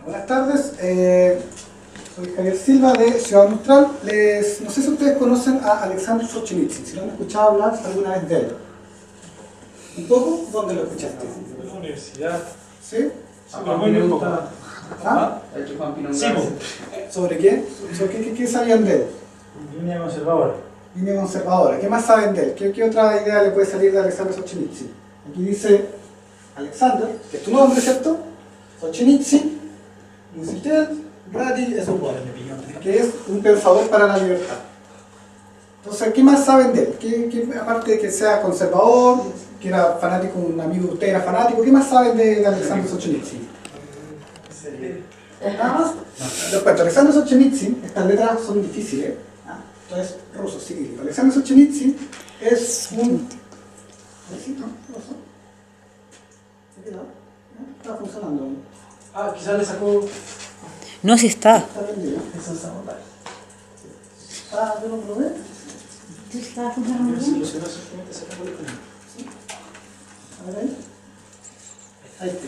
Buenas tardes, soy Javier Silva de Ciudad Austral. No sé si ustedes conocen a Alexander Solzhenitsyn, si lo han escuchado hablar alguna vez de él. ¿Un poco? ¿Dónde lo escuchaste? En la universidad. ¿Sí? Sí, pero muy poco. ¿Ah? Sí, ¿Sobre qué? ¿Sobre qué sabían de él? línea conservadora. Línea conservadora. ¿Qué más saben de él? ¿Qué otra idea le puede salir de Alexander Solzhenitsyn? Aquí dice Alexander, que es tu nombre, ¿cierto? Solzhenitsyn, que es un pensador para la libertad. Entonces, ¿qué más saben de él? Aparte de que sea conservador, que era fanático, un amigo de usted era fanático, ¿qué más saben de Alexander Solzhenitsyn? ¿Nada más? Después, Alexander Solzhenitsyn, estas letras son difíciles, entonces ruso, cirílico. Alexander Solzhenitsyn es un... ¿Ruso? ¿No? Está funcionando. Quizás le sacó... No, si está. Está vendido. Eso es sabotaje. ¿Yo lo probé? ¿Sí está funcionando bien? Los que no simplemente sacan por el camino. A ver ahí. Ahí está.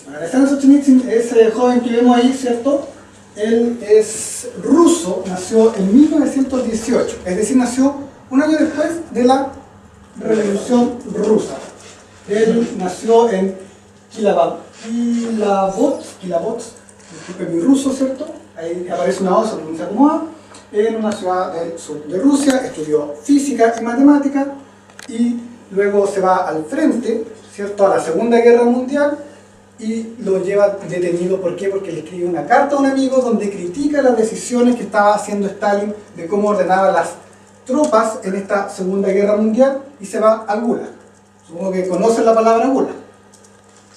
Bueno, Alexander Solzhenitsyn, ese joven que vemos ahí, ¿cierto? Él es ruso, nació en 1918, es decir, nació un año después de la Revolución Rusa. Él nació en Kislavoodsk, disculpe mi ruso, ¿cierto? Ahí aparece una O, se pronuncia como A, en una ciudad del sur de Rusia, estudió física y matemática y luego se va al frente, ¿cierto? A la Segunda Guerra Mundial y lo lleva detenido. ¿Por qué? Porque le escribe una carta a un amigo donde critica las decisiones que estaba haciendo Stalin de cómo ordenaba las tropas en esta Segunda Guerra Mundial y se va al Gulag. Supongo que conocen la palabra Gulag.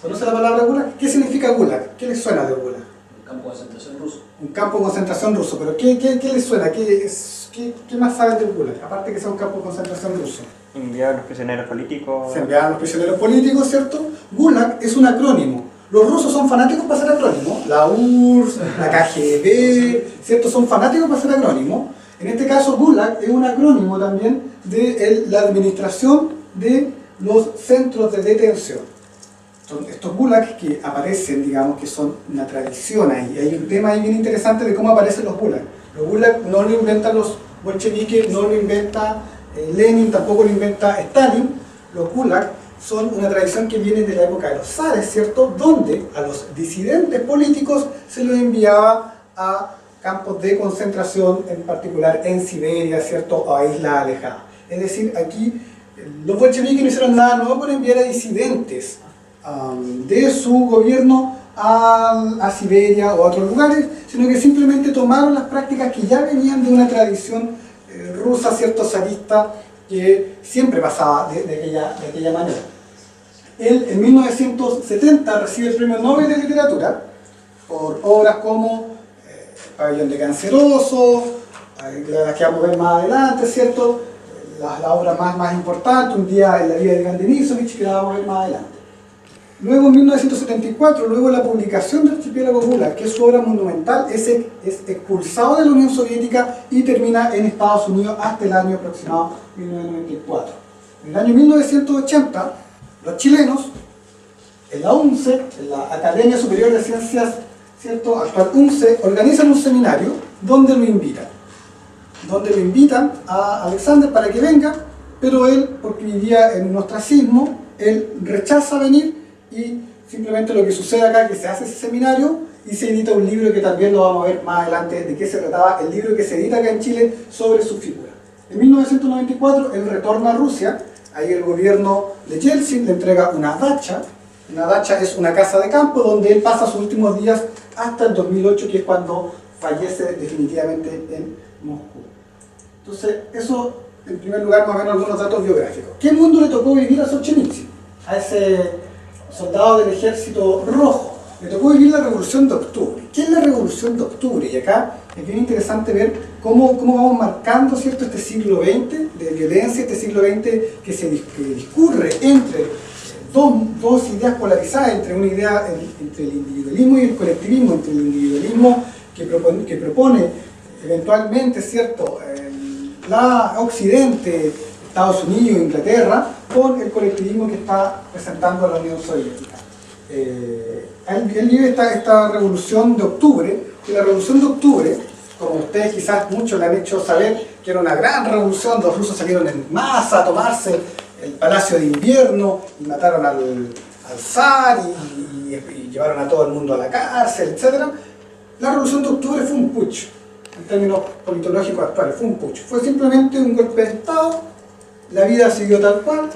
¿Conocen la palabra Gulag? ¿Qué significa Gulag? ¿Qué les suena de Gulag? Un campo de concentración ruso. Un campo de concentración ruso, pero ¿qué les suena? ¿Qué más saben del Gulag? Aparte que sea un campo de concentración ruso. Enviar a los prisioneros políticos. Se enviaban los prisioneros políticos, ¿cierto? Gulag es un acrónimo. Los rusos son fanáticos para ser acrónimo. La URSS, la KGB, ¿cierto? Son fanáticos para ser acrónimo. En este caso, Gulag es un acrónimo también de la administración de los centros de detención. Son estos gulags que aparecen, digamos, que son una tradición ahí. Hay un tema ahí bien interesante de cómo aparecen los gulags. Los gulags no lo inventan los bolcheviques, no lo inventa Lenin, tampoco lo inventa Stalin. Los gulags son una tradición que viene de la época de los zares, ¿cierto? Donde a los disidentes políticos se los enviaba a campos de concentración, en particular en Siberia, ¿cierto? O a islas alejadas. Es decir, aquí los bolcheviques no hicieron nada nuevo por enviar a disidentes de su gobierno a Siberia o a otros lugares, sino que simplemente tomaron las prácticas que ya venían de una tradición rusa, ¿cierto? Zarista, que siempre pasaba de aquella manera. Él en 1970 recibe el Premio Nobel de Literatura por obras como Pabellón de Canceroso, las que vamos a ver más adelante, ¿cierto? La obra más importante, Un día en la vida de Iván Denisovich, que la vamos a ver más adelante. Luego en 1974, luego de la publicación del Archipiélago Gulag, que es su obra monumental, es expulsado de la Unión Soviética y termina en Estados Unidos hasta el año aproximado 1994. En el año 1980, los chilenos, en la UNCE, en la Academia Superior de Ciencias, ¿cierto? Actual UNCE, organizan un seminario donde lo invitan a Alexander para que venga, pero él, porque vivía en un ostracismo, él rechaza venir y simplemente lo que sucede acá es que se hace ese seminario y se edita un libro que también lo vamos a ver más adelante de qué se trataba, el libro que se edita acá en Chile sobre su figura. En 1994 él retorna a Rusia, ahí el gobierno de Yeltsin le entrega una dacha. Una dacha es una casa de campo donde él pasa sus últimos días hasta el 2008, que es cuando fallece definitivamente en Moscú. Entonces, eso en primer lugar más o menos algunos datos biográficos. ¿Qué mundo le tocó vivir a Solzhenitsyn? A ese soldado del Ejército Rojo. Le tocó vivir la Revolución de Octubre. ¿Qué es la Revolución de Octubre? Y acá es bien interesante ver cómo vamos marcando, ¿cierto?, este siglo XX de violencia, este siglo XX que discurre entre dos ideas polarizadas, entre una idea entre el individualismo y el colectivismo, entre el individualismo que propone eventualmente, ¿cierto?, la Occidente, Estados Unidos, Inglaterra, con el colectivismo que está presentando a la Unión Soviética. él vive esta revolución de octubre, y la revolución de octubre, como ustedes quizás muchos le han hecho saber, que era una gran revolución, los rusos salieron en masa a tomarse el Palacio de Invierno, y mataron al zar, y llevaron a todo el mundo a la cárcel, etc. La revolución de octubre fue un putsch, en términos politológicos actuales, fue un putsch. Fue simplemente un golpe de Estado, la vida siguió tal cual,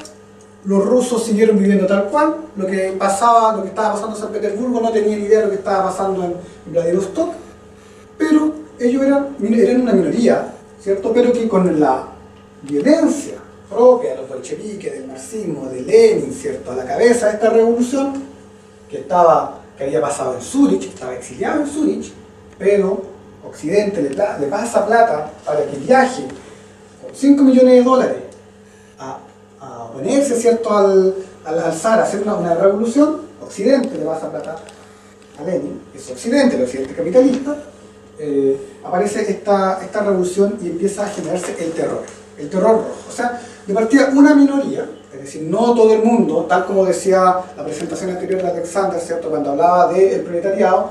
los rusos siguieron viviendo tal cual, lo que estaba pasando en San Petersburgo no tenían idea de lo que estaba pasando en Vladivostok, pero ellos eran una minoría, ¿cierto? Pero que con la violencia propia de los bolcheviques, del marxismo, de Lenin, ¿cierto? A la cabeza de esta revolución, que había pasado en Zúrich, estaba exiliado en Zúrich, pero Occidente le pasa plata para que viaje con 5 millones de dólares a oponerse, ¿cierto? al zar, a hacer una revolución. Occidente le pasa plata a Lenin, es Occidente, el Occidente capitalista. Aparece esta revolución y empieza a generarse el terror rojo. O sea, de partida una minoría, es decir, no todo el mundo, tal como decía la presentación anterior de Alexander, ¿cierto? Cuando hablaba del proletariado,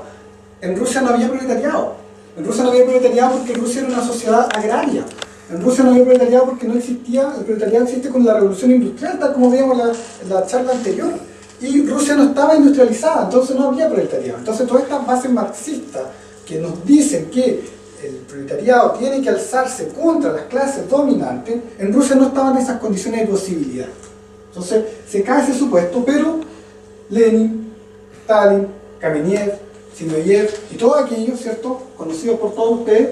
en Rusia no había proletariado. En Rusia no había proletariado porque Rusia era una sociedad agraria. En Rusia no había proletariado porque no existía, el proletariado existe con la revolución industrial, tal como veíamos en la charla anterior. Y Rusia no estaba industrializada, entonces no había proletariado. Entonces todas estas bases marxistas que nos dicen que el proletariado tiene que alzarse contra las clases dominantes, en Rusia no estaban esas condiciones de posibilidad. Entonces se cae ese supuesto, pero Lenin, Stalin, Kamenev, Zinoviev y todos aquellos, ¿cierto?, conocidos por todos ustedes,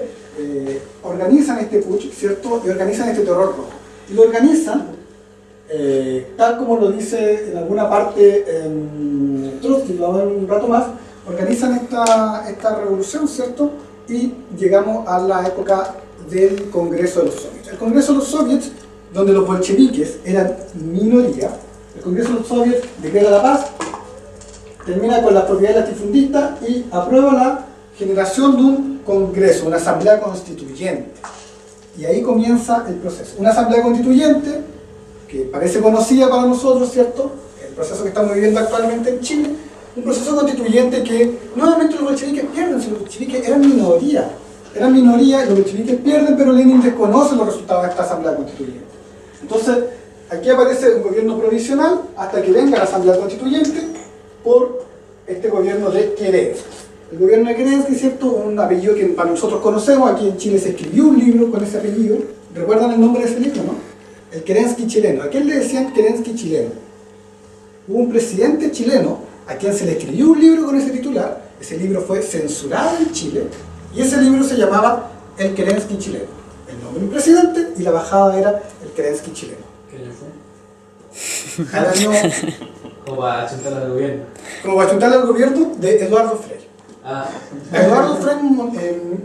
organizan este putsch, ¿cierto?, y organizan este terror rojo. Y lo organizan, tal como lo dice en alguna parte Trotsky, lo vamos a ver un rato más, organizan esta revolución, ¿cierto?, y llegamos a la época del Congreso de los Soviets. El Congreso de los Soviets, donde los bolcheviques eran minoría, el Congreso de los Soviets decreta la paz, termina con las propiedades latifundistas y aprueba la generación de un congreso, una asamblea constituyente. Y ahí comienza el proceso. Una asamblea constituyente que parece conocida para nosotros, ¿cierto? El proceso que estamos viviendo actualmente en Chile, un proceso constituyente que nuevamente los bolcheviques pierden. Si los bolcheviques eran minoría, y los bolcheviques pierden, pero Lenin desconoce los resultados de esta asamblea constituyente. Entonces, aquí aparece un gobierno provisional hasta que venga la asamblea constituyente por este gobierno de Kerensky. El gobierno de Kerensky, ¿cierto?, un apellido que para nosotros conocemos. Aquí en Chile se escribió un libro con ese apellido. ¿Recuerdan el nombre de ese libro, no? El Kerensky chileno. ¿A quién le decían Kerensky chileno? Hubo un presidente chileno a quien se le escribió un libro con ese titular. Ese libro fue censurado en Chile y ese libro se llamaba El Kerensky chileno. El nombre del presidente y la bajada era El Kerensky chileno. ¿Qué año fue? Al año, Como para achuntar al gobierno. como para apuntarle al gobierno de Eduardo Frei. Ah, A Eduardo Frei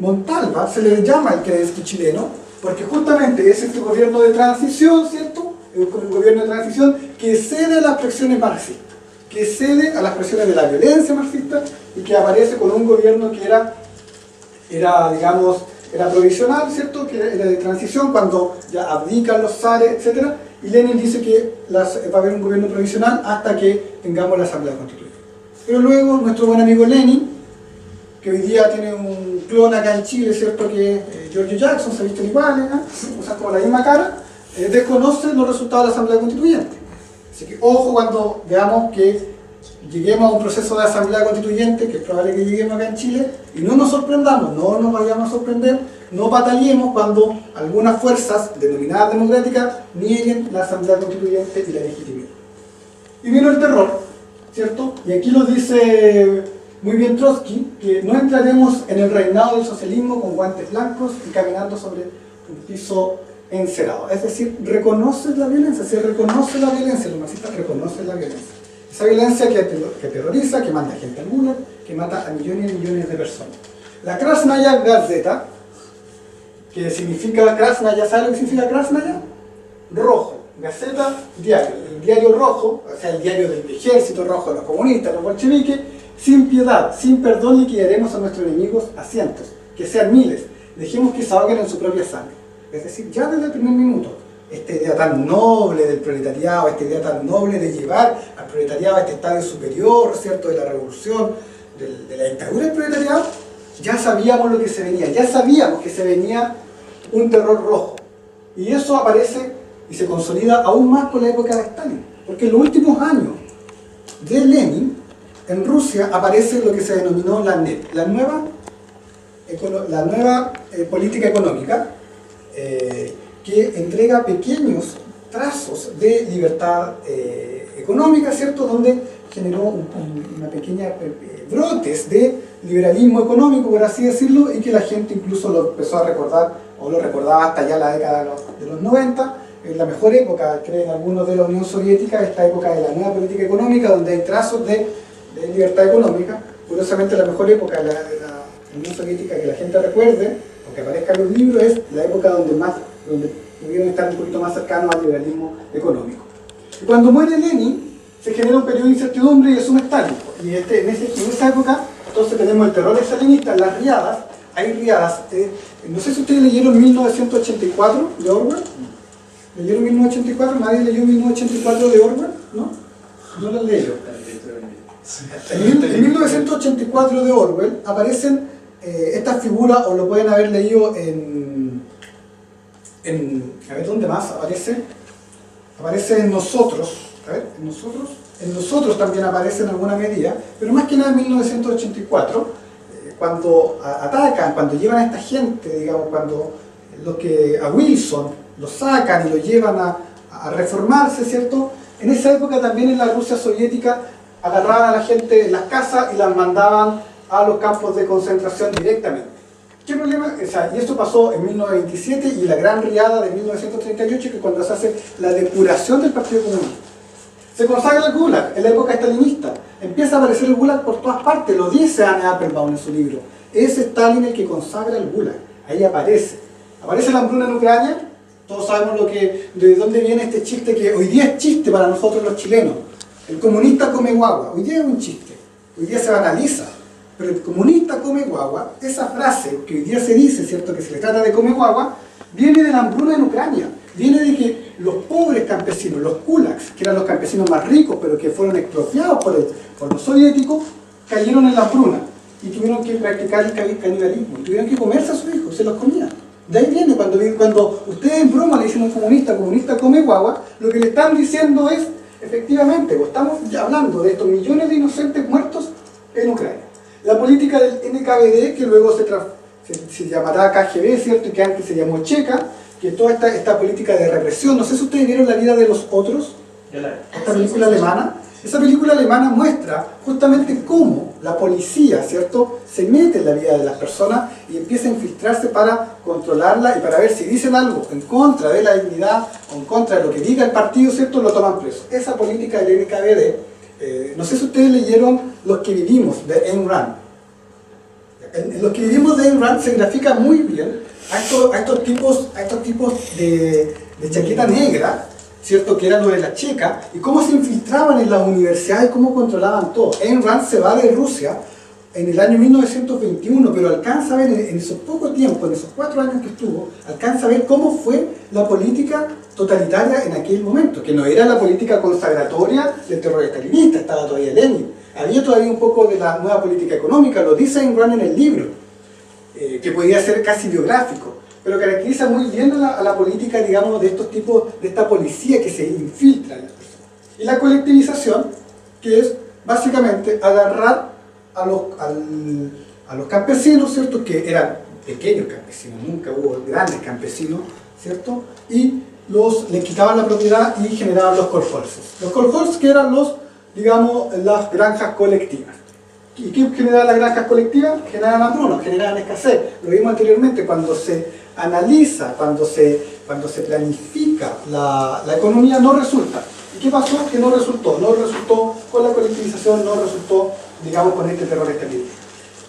Montalva se le llama el Kerensky chileno porque justamente es este gobierno de transición, ¿cierto? Un gobierno de transición que cede a las presiones marxistas, que cede a las presiones de la violencia marxista y que aparece con un gobierno que era provisional, ¿cierto? Que era de transición cuando ya abdican los zares, etc. Y Lenin dice que va a haber un gobierno provisional hasta que tengamos la asamblea constituyente. Pero luego nuestro buen amigo Lenin, que hoy día tiene un clon acá en Chile, ¿cierto?, que es Giorgio Jackson, se visten iguales, usan como la misma cara, desconoce los resultados de la asamblea constituyente. Así que ojo cuando veamos que lleguemos a un proceso de asamblea constituyente, que es probable que lleguemos acá en Chile, y no nos sorprendamos, no nos vayamos a sorprender, no batallemos cuando algunas fuerzas denominadas democráticas nieguen la asamblea constituyente y la legitimidad. Y vino el terror, ¿cierto? Y aquí lo dice muy bien Trotsky, que no entraremos en el reinado del socialismo con guantes blancos y caminando sobre un piso encerado. Es decir, reconoce la violencia, se reconoce la violencia, los marxistas reconocen la violencia. Esa violencia que aterroriza, que manda gente al gulag, que mata a millones y millones de personas. La Krasnaya Gazeta, que significa Krasnaya, ¿sabe lo que significa Krasnaya? Rojo. Gaceta, diario. El diario rojo, o sea, el diario del ejército rojo, de los comunistas, los bolcheviques, sin piedad, sin perdón liquidaremos a nuestros enemigos a cientos, que sean miles. Dejemos que se ahoguen en su propia sangre. Es decir, ya desde el primer minuto, esta idea tan noble del proletariado, esta idea tan noble de llevar al proletariado a este estadio superior, ¿cierto?, de la revolución, de la dictadura del proletariado, ya sabíamos lo que se venía, ya sabíamos que se venía un terror rojo. Y eso aparece y se consolida aún más con la época de Stalin, porque en los últimos años de Lenin, en Rusia aparece lo que se denominó la NEP, la nueva política económica, que entrega pequeños trazos de libertad económica, ¿cierto?, donde generó una pequeña brotes de liberalismo económico, por así decirlo, y que la gente incluso lo empezó a recordar, o lo recordaba hasta ya la década de los 90, en la mejor época, creen algunos, de la Unión Soviética, esta época de la nueva política económica, donde hay trazos de libertad económica. Curiosamente, la mejor época de la Unión Soviética que la gente recuerde, o que aparezca en los libros, es la época donde pudieron estar un poquito más cercanos al liberalismo económico. Y cuando muere Lenin, se genera un periodo de incertidumbre y asume Stalin. Y en esa época, entonces tenemos el terror stalinista, las riadas. Hay riadas, no sé si ustedes leyeron 1984 de Orwell. ¿Leyeron 1984? ¿Nadie leyó 1984 de Orwell? ¿No? No lo leí. En 1984 de Orwell aparecen estas figuras, o lo pueden haber leído a ver, ¿dónde más aparece? Aparece en Nosotros. A ver, en Nosotros también aparece en alguna medida, pero más que nada en 1984, cuando atacan, cuando llevan a esta gente, digamos, cuando a Wilson lo sacan y lo llevan a reformarse, ¿cierto? En esa época también en la Rusia soviética agarraban a la gente en las casas y las mandaban a los campos de concentración directamente. ¿Qué problema? O sea, y esto pasó en 1927 y la gran riada de 1938, que es cuando se hace la depuración del Partido Comunista. Se consagra el Gulag en la época stalinista. Empieza a aparecer el Gulag por todas partes, lo dice Anne Applebaum en su libro. Es Stalin el que consagra el Gulag. Ahí aparece. Aparece la hambruna en Ucrania. Todos sabemos de dónde viene este chiste que hoy día es chiste para nosotros los chilenos. El comunista come guagua. Hoy día es un chiste. Hoy día se banaliza. Pero el comunista come guagua, esa frase que hoy día se dice, ¿cierto?, que se le trata de come guagua, viene de la hambruna en Ucrania. Viene de que los pobres campesinos, los kulaks, que eran los campesinos más ricos, pero que fueron expropiados por los soviéticos, cayeron en la hambruna y tuvieron que practicar el canibalismo. Y tuvieron que comerse a sus hijos, se los comían. De ahí viene, cuando ustedes en broma le dicen a un comunista come guagua, lo que le están diciendo es, efectivamente, estamos hablando de estos millones de inocentes muertos en Ucrania. La política del NKVD, que luego se llamará KGB, ¿cierto?, y que antes se llamó Checa, que toda esta política de represión. No sé si ustedes vieron La vida de los otros, esta película alemana. Esa película alemana muestra justamente cómo la policía, ¿cierto?, se mete en la vida de las personas y empieza a infiltrarse para controlarla y para ver si dicen algo en contra de la dignidad o en contra de lo que diga el partido, ¿cierto?, lo toman preso. Esa política del NKVD. No sé si ustedes leyeron Los que vivimos, de Ayn Rand. En Los que vivimos de Ayn Rand se grafica muy bien a estos tipos de chaqueta negra, ¿cierto?, que era lo de la checa, y cómo se infiltraban en las universidades, cómo controlaban todo. Ayn Rand se va de Rusia en el año 1921, pero alcanza a ver en esos pocos tiempos, en esos 4 años que estuvo, alcanza a ver cómo fue la política totalitaria en aquel momento, que no era la política consagratoria del terror stalinista, estaba todavía Lenin. Había todavía un poco de la nueva política económica, lo dice Ayn Rand en el libro, que podía ser casi biográfico, pero caracteriza muy bien a la política, digamos, de estos tipos, de esta policía que se infiltra en las personas. Y la colectivización, que es básicamente agarrar a los campesinos, ¿cierto?, que eran pequeños campesinos, nunca hubo grandes campesinos, ¿cierto?, y les quitaban la propiedad y generaban los kolkhozes. Los kolkhozes, que eran las granjas colectivas. ¿Y qué generan las granjas colectivas? Generan hambruna, generan escasez. Lo vimos anteriormente, cuando se analiza, cuando se planifica la economía, no resulta. ¿Y qué pasó? Que no resultó. No resultó con la colectivización, no resultó, digamos, con este terror stalinista.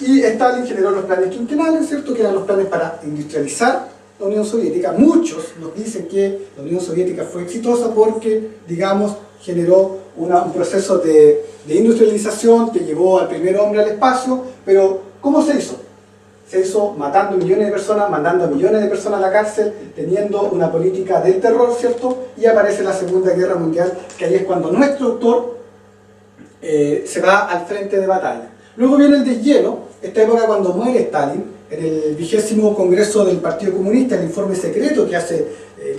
Y Stalin generó los planes quinquenales, ¿cierto?, que eran los planes para industrializar la Unión Soviética. Muchos nos dicen que la Unión Soviética fue exitosa porque, digamos, generó un proceso de industrialización que llevó al primer hombre al espacio, pero ¿cómo se hizo? se hizo matando millones de personas, mandando a millones de personas a la cárcel, teniendo una política del terror, ¿cierto? Y aparece la Segunda Guerra Mundial, que ahí es cuando nuestro autor se va al frente de batalla. Luego viene el deshielo, esta época cuando muere Stalin, en el 20º Congreso del Partido Comunista, el informe secreto que hace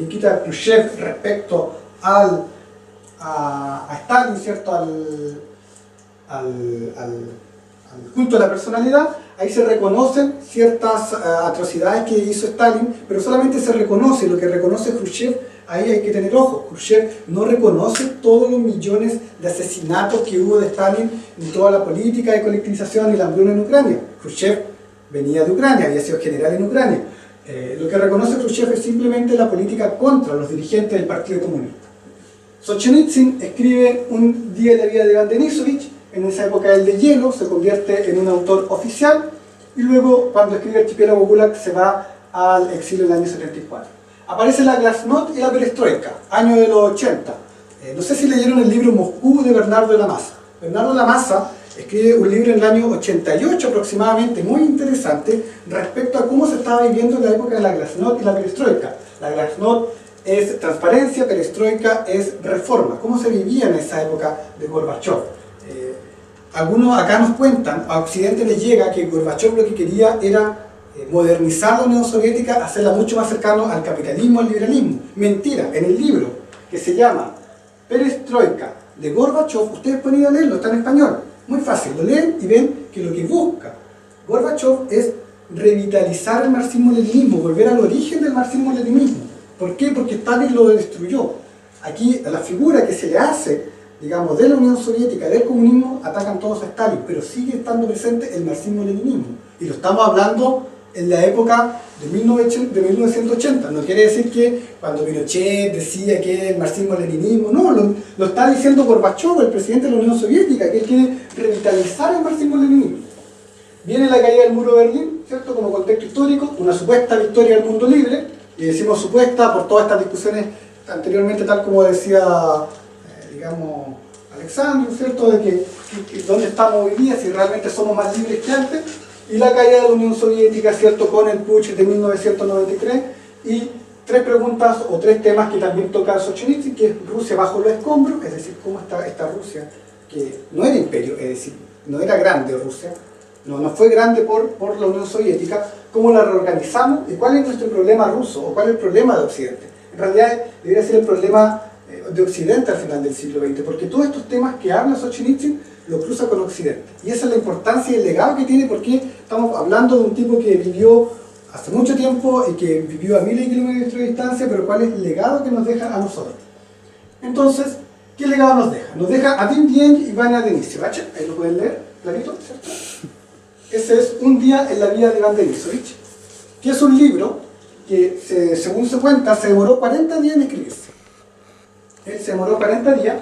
Nikita Khrushchev respecto a Stalin, ¿cierto? Al culto a la personalidad, ahí se reconocen ciertas atrocidades que hizo Stalin, pero solamente se reconoce lo que reconoce Khrushchev. Ahí hay que tener ojo, Khrushchev no reconoce todos los millones de asesinatos que hubo de Stalin, ni toda la política de colectivización y la hambruna en Ucrania. Khrushchev venía de Ucrania, había sido general en Ucrania. Lo que reconoce Khrushchev es simplemente la política contra los dirigentes del Partido Comunista. Solzhenitsyn escribe Un día en la vida de Iván Denisovich, en esa época del deshielo, se convierte en un autor oficial, y luego cuando escribe Archipiélago Gulag se va al exilio en el año 74. Aparece la Glasnost y la Perestroika, año de los 80. No sé si leyeron el libro Moscú de Bernardo de la Maza. Bernardo de la Maza escribe un libro en el año 88 aproximadamente, muy interesante, respecto a cómo se estaba viviendo en la época de la Glasnost y la Perestroika. La Glasnost es transparencia, Perestroika es reforma. ¿Cómo se vivía en esa época de Gorbachev? Algunos acá nos cuentan, a Occidente les llega que Gorbachev lo que quería era modernizar la Unión Soviética, hacerla mucho más cercana al capitalismo, al liberalismo. Mentira, en el libro que se llama Perestroika de Gorbachev, ustedes pueden ir a leerlo, está en español, muy fácil, lo leen y ven que lo que busca Gorbachev es revitalizar el marxismo-leninismo, volver al origen del marxismo-leninismo. ¿Por qué? Porque Stalin lo destruyó. Aquí la figura que se le hace, digamos, de la Unión Soviética, del comunismo, atacan todos a Stalin, pero sigue estando presente el marxismo-leninismo. Y lo estamos hablando en la época de 1980. No quiere decir que cuando Pinochet decía que el marxismo-leninismo, no, lo está diciendo Gorbachev, el presidente de la Unión Soviética, que él quiere revitalizar el marxismo-leninismo. Viene la caída del muro de Berlín, ¿cierto? Como contexto histórico, una supuesta victoria del mundo libre, y decimos supuesta por todas estas discusiones anteriormente, tal como decía, digamos, Alexandru, ¿cierto? De que dónde estamos hoy día, si realmente somos más libres que antes. Y la caída de la Unión Soviética, ¿cierto?, con el putsch de 1993, y tres preguntas o tres temas que también toca Solzhenitsyn, que es Rusia bajo los escombros, es decir, cómo está esta Rusia, que no era imperio, es decir, no era grande Rusia, no fue grande por la Unión Soviética, cómo la reorganizamos y cuál es nuestro problema ruso, o cuál es el problema de Occidente. En realidad debería ser el problema de Occidente al final del siglo XX, porque todos estos temas que habla Solzhenitsyn lo cruza con Occidente. Y esa es la importancia y el legado que tiene, porque estamos hablando de un tipo que vivió hace mucho tiempo y que vivió a miles de kilómetros de distancia, pero cuál es el legado que nos deja a nosotros. Entonces, ¿qué legado nos deja? Nos deja a Vadim Dieng y Vania Denisovich. Ahí lo pueden leer, clarito, ¿cierto? Ese es Un día en la vida de Iván Denisovich, que es un libro que, según se cuenta, se demoró 40 días en escribirse. Él se demoró 40 días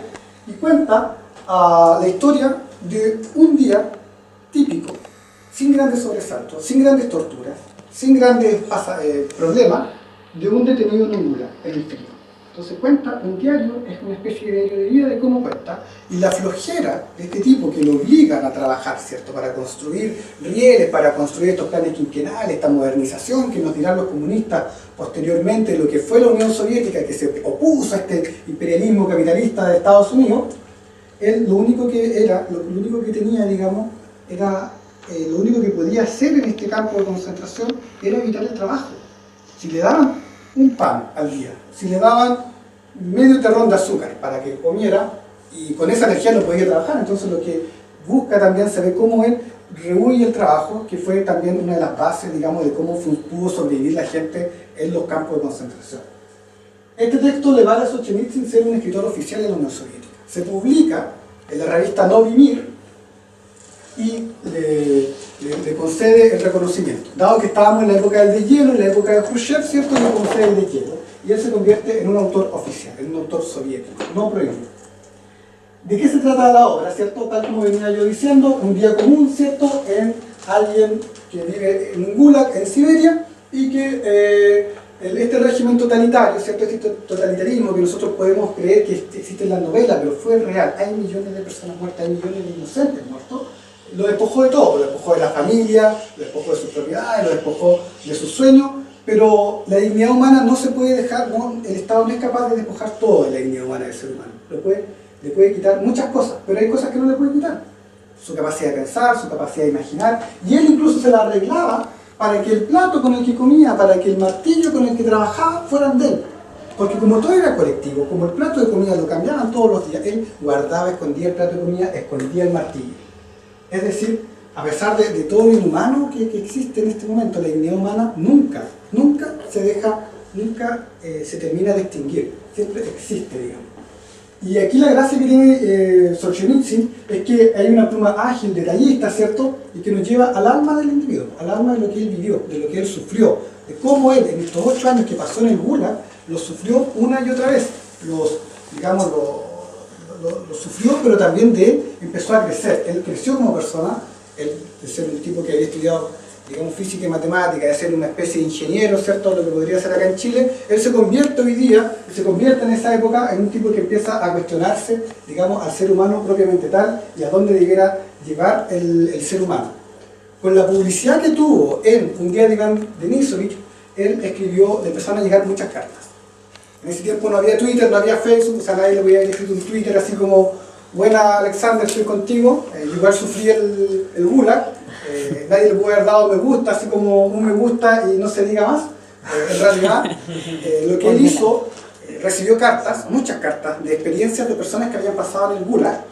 y cuenta la historia de un día típico, sin grandes sobresaltos, sin grandes torturas, sin grandes problemas, de un detenido en un gulag, en el frío. Entonces cuenta un diario, es una especie de diario de vida de cómo cuenta, y la flojera de este tipo que lo obligan a trabajar, ¿cierto?, para construir rieles, para construir estos planes quinquenales, esta modernización que nos dirán los comunistas posteriormente, lo que fue la Unión Soviética, que se opuso a este imperialismo capitalista de Estados Unidos. Él lo único que tenía, digamos, era lo único que podía hacer en este campo de concentración era evitar el trabajo. Si le daban un pan al día, si le daban medio terrón de azúcar para que comiera, y con esa energía no podía trabajar. Entonces lo que busca también se ve cómo él rehuye el trabajo, que fue también una de las bases, digamos, de cómo pudo sobrevivir la gente en los campos de concentración. Este texto le vale a Solzhenitsyn ser un escritor oficial de la Unión Soviética. Se publica en la revista Novi Mir y le concede el reconocimiento. Dado que estábamos en la época del deshielo, en la época de Khrushchev, ¿cierto?, le concede el deshielo. Y él se convierte en un autor oficial, en un autor soviético, no prohibido. ¿De qué se trata la obra, cierto? Tal como venía yo diciendo, un día común, ¿cierto?, en alguien que vive en un gulag en Siberia y que este régimen totalitario, ¿cierto?, este totalitarismo que nosotros podemos creer que existe en la novela, pero fue real. Hay millones de personas muertas, hay millones de inocentes muertos. lo despojó de todo, lo despojó de la familia, lo despojó de sus propiedades, lo despojó de sus sueños, pero la dignidad humana no se puede dejar, no, el Estado no es capaz de despojar todo de la dignidad humana del ser humano. Le puede quitar muchas cosas, pero hay cosas que no le puede quitar. Su capacidad de pensar, su capacidad de imaginar, y él incluso se la arreglaba para que el plato con el que comía, para que el martillo con el que trabajaba fueran de él. Porque como todo era colectivo, como el plato de comida lo cambiaban todos los días, él guardaba, escondía el plato de comida, escondía el martillo. Es decir, a pesar de todo lo inhumano que existe en este momento, la dignidad humana nunca se deja, se termina de extinguir, siempre existe, digamos. Y aquí la gracia que tiene Solzhenitsyn es que hay una pluma ágil, detallista, ¿cierto? Y que nos lleva al alma del individuo, al alma de lo que él vivió, de lo que él sufrió, de cómo él, en estos 8 años que pasó en el Gulag, lo sufrió una y otra vez. Lo sufrió, pero también de él empezó a crecer. Él creció como persona, él de ser un tipo que había estudiado, digamos, física y matemática, de ser una especie de ingeniero, ¿cierto? Lo que podría ser acá en Chile, él se convierte hoy día, se convierte en esa época en un tipo que empieza a cuestionarse, digamos, al ser humano propiamente tal y a dónde debiera llevar el ser humano. Con la publicidad que tuvo en Un día de Iván Denisovich, él escribió, le empezaron a llegar muchas cartas. En ese tiempo no había Twitter, no había Facebook, o sea, nadie le podía haber escrito un Twitter así como: buena Alexander, estoy contigo. Yo igual sufrí el Gulag, nadie le puede haber dado me gusta, así como un me gusta y no se diga más. En realidad, lo que él hizo, recibió cartas, muchas cartas, de experiencias de personas que habían pasado en el Gulag.